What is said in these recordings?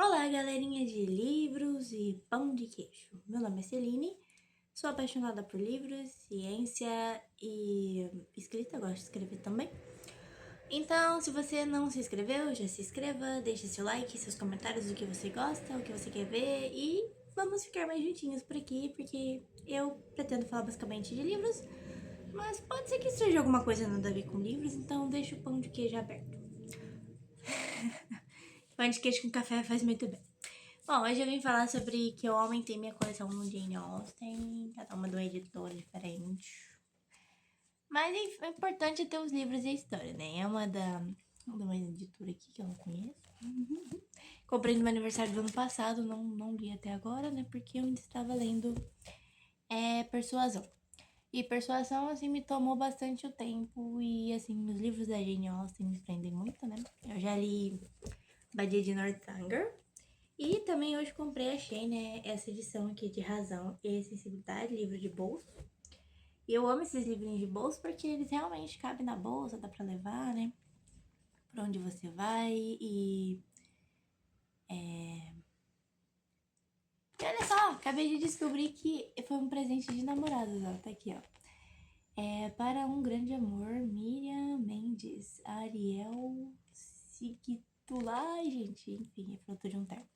Olá, galerinha de livros e pão de queijo. Meu nome é Celine, sou apaixonada por livros, ciência e escrita, gosto de escrever também. Então, se você não se inscreveu, já se inscreva, deixe seu like, seus comentários do que você gosta, o que você quer ver e vamos ficar mais juntinhos por aqui, porque eu pretendo falar basicamente de livros, mas pode ser que seja alguma coisa nada a ver com livros, então deixa o pão de queijo aberto. Pão de queijo com café faz muito bem. Bom, hoje eu vim falar sobre que eu aumentei minha coleção no Jane Austen, cada uma de uma editora diferente. Mas é importante ter os livros e a história, né? É uma editora aqui que eu não conheço. Comprei no meu aniversário do ano passado, não li até agora, né? Porque eu ainda estava lendo Persuasão. E Persuasão, assim, me tomou bastante o tempo e, assim, os livros da Jane Austen me prendem muito, né? Eu já li Badia de Northanger. E também hoje achei, né, essa edição aqui de Razão e Sensibilidade, livro de bolso. E eu amo esses livrinhos de bolso porque eles realmente cabem na bolsa, dá pra levar, né, pra onde você vai e... E olha só, acabei de descobrir que foi um presente de namorados, ó, tá aqui, ó. Para um grande amor, Miriam Mendes, Ariel Sigtula, gente, enfim, é fruto de um termo.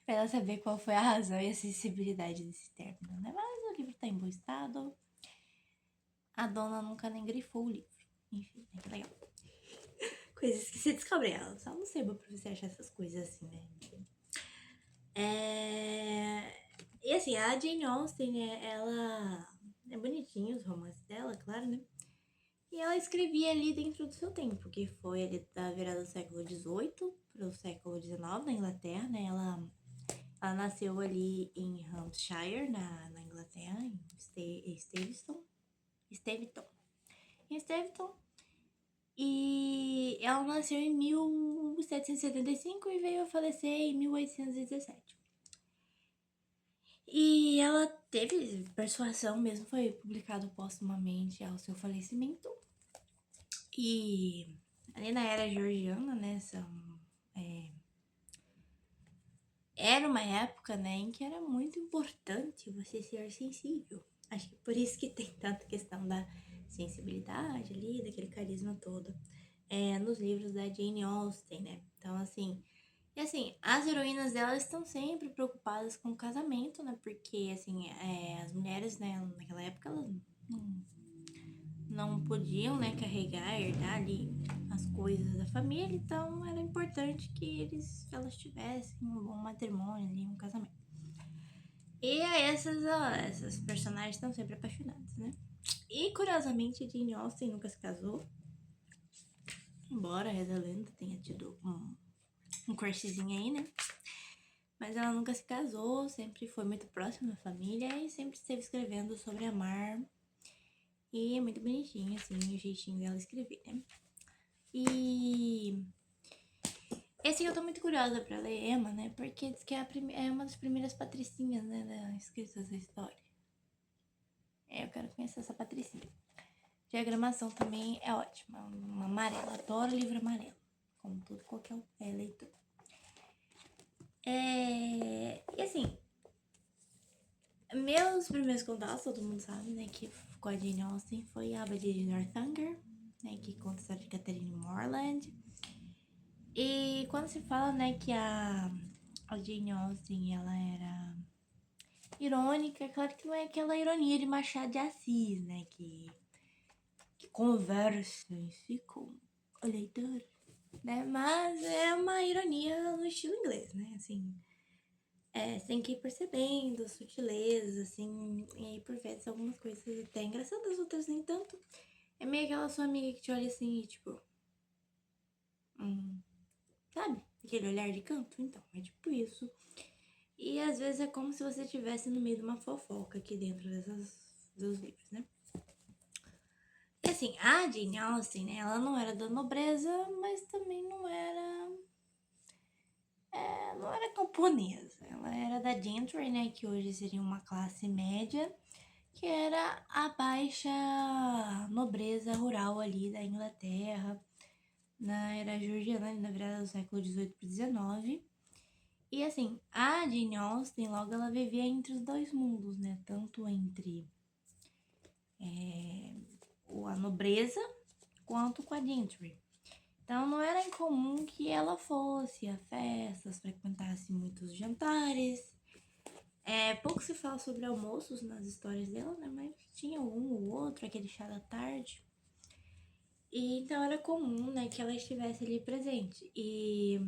Pra ela saber qual foi a razão e a sensibilidade desse término, né? Mas o livro tá em bom estado. A dona nunca nem grifou o livro. Enfim, é que legal. Coisas que você descobre. Ela só não sei pra você achar essas coisas assim, né? E assim, a Jane Austen, né? Ela é bonitinha, os romances dela, claro, né? E ela escrevia ali dentro do seu tempo, que foi ali da virada do século XVIII para o século XIX na Inglaterra, né? Ela nasceu ali em Hampshire, na Inglaterra, em Steventon. Em Steventon. E ela nasceu em 1775 e veio a falecer em 1817. E ela teve Persuasão mesmo, foi publicado póstumamente ao seu falecimento. E ali na era georgiana, né, era uma época, né, em que era muito importante você ser sensível. Acho que por isso que tem tanta questão da sensibilidade ali, daquele carisma todo, nos livros da Jane Austen, né? Então, assim, e assim, as heroínas delas estão sempre preocupadas com o casamento, né? Porque, assim, as mulheres, né, naquela época, elas não podiam, né, carregar, herdar ali as coisas da família, então era importante que elas tivessem um bom matrimônio ali, um casamento. E essas personagens estão sempre apaixonadas, né? E curiosamente, a Jane Austen nunca se casou, embora a Reza Lenda tenha tido um crushzinho aí, né? Mas ela nunca se casou, sempre foi muito próxima da família e sempre esteve escrevendo sobre amar. E é muito bonitinho, assim, o jeitinho dela escrever, né? E esse eu tô muito curiosa pra ler Emma, né? Porque diz que é uma das primeiras patricinhas, né, escritas da história. Eu quero conhecer essa patricinha. Diagramação também é ótima, uma amarela, adoro livro amarelo, como todo qualquer leitor. E assim, meus primeiros contatos, todo mundo sabe, né, que com a Jane Austen foi a Abadia de Northanger, né, que conta a história de Catherine Morland. E quando se fala, né, que a Jane Austen, ela era irônica, é claro que não é aquela ironia de Machado de Assis, né, que conversa em si com o leitor, né, mas é uma ironia no estilo inglês, né, assim, você tem que ir percebendo sutilezas, assim, e aí por vezes algumas coisas até engraçadas, outras nem tanto. É meio aquela sua amiga que te olha assim e tipo, sabe? Aquele olhar de canto, então, é tipo isso. E às vezes é como se você estivesse no meio de uma fofoca aqui dentro dos livros, né? E assim, a Jane Austen, né, ela não era da nobreza, mas também não era camponesa. Ela era da gentry, né, que hoje seria uma classe média, que era a baixa nobreza rural ali da Inglaterra. na era georgiana, na virada do século XVIII para XIX. E assim, a Jane Austen, logo ela vivia entre os dois mundos, né? Tanto entre a nobreza quanto com a gentry. Então não era incomum que ela fosse a festas, frequentasse muitos jantares. Pouco se fala sobre almoços nas histórias dela, né? Mas tinha um ou outro, aquele chá da tarde. E então era comum, né, que ela estivesse ali presente. E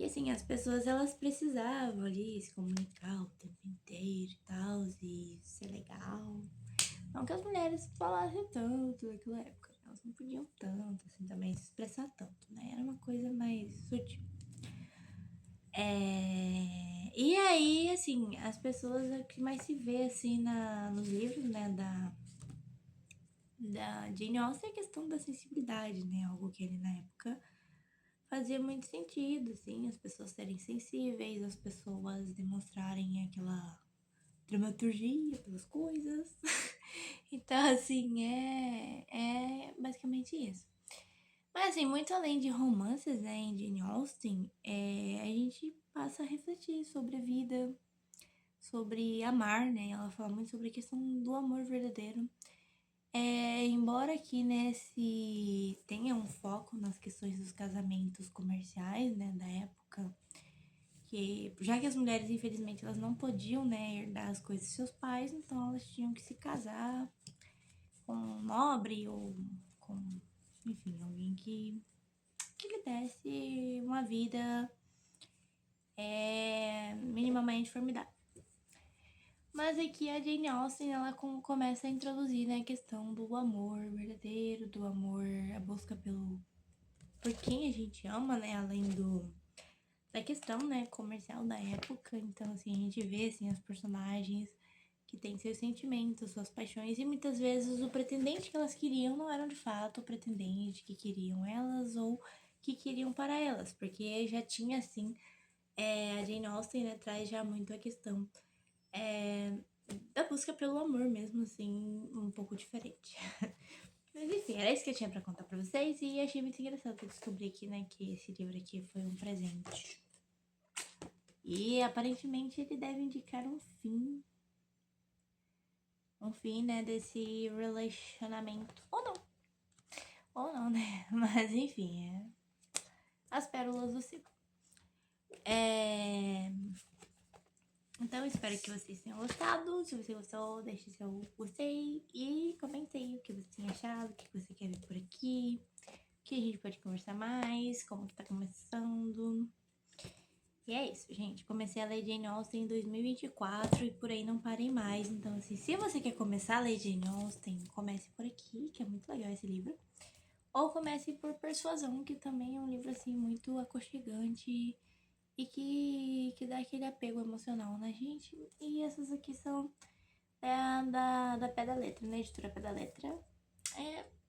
assim, as pessoas elas precisavam ali se comunicar o tempo inteiro e tal, e ser legal. Não que as mulheres falassem tanto naquela época, né? Elas não podiam tanto, assim, também se expressar tanto, né? Era uma coisa mais sutil. E aí, assim, as pessoas, o que mais se vê, assim, nos livros, né, da Jane Austen é a questão da sensibilidade, né? Algo que ele, na época, fazia muito sentido, assim, as pessoas serem sensíveis, as pessoas demonstrarem aquela dramaturgia pelas coisas. Então, assim, é basicamente isso. Mas, assim, muito além de romances, né, em Jane Austen, a gente passa a refletir sobre a vida, sobre amar, né? Ela fala muito sobre a questão do amor verdadeiro. Embora aqui, né, se tenha um foco nas questões dos casamentos comerciais, né, da época, que já que as mulheres, infelizmente, elas não podiam, né, herdar as coisas de seus pais, então elas tinham que se casar com um nobre ou com, enfim, alguém que lhe desse uma vida minimamente formidável. Mas aqui a Jane Austen, ela começa a introduzir, né, a questão do amor verdadeiro, do amor, a busca por quem a gente ama, né, além da questão, né, comercial da época. Então, assim, a gente vê, assim, as personagens que têm seus sentimentos, suas paixões, e muitas vezes o pretendente que elas queriam não era de fato o pretendente que queriam elas ou que queriam para elas, porque já tinha, assim, a Jane Austen, né, traz já muito a questão da busca pelo amor mesmo, assim, um pouco diferente. Mas enfim, era isso que eu tinha pra contar pra vocês e achei muito engraçado eu descobrir aqui, né, que esse livro aqui foi um presente. E aparentemente ele deve indicar um fim, né, desse relacionamento. Ou não, né? Mas enfim, as pérolas do ciclo. Então, espero que vocês tenham gostado. Se você gostou, deixe seu gostei e comente aí o que você tem achado, o que você quer ver por aqui, o que a gente pode conversar mais, como que tá começando. E é isso, gente. Comecei a ler Jane Austen em 2024 e por aí não parei mais. Então, assim, se você quer começar a ler Jane Austen, comece por aqui, que é muito legal esse livro. Ou comece por Persuasão, que também é um livro, assim, muito aconchegante e que dá aquele apego emocional na gente. E essas aqui são da Pé da Letra, né? Editora Pé da Letra.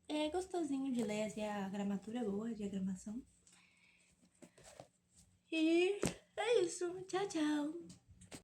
É gostosinho de ler, assim, a gramatura é boa, a diagramação. E é isso. Tchau, tchau.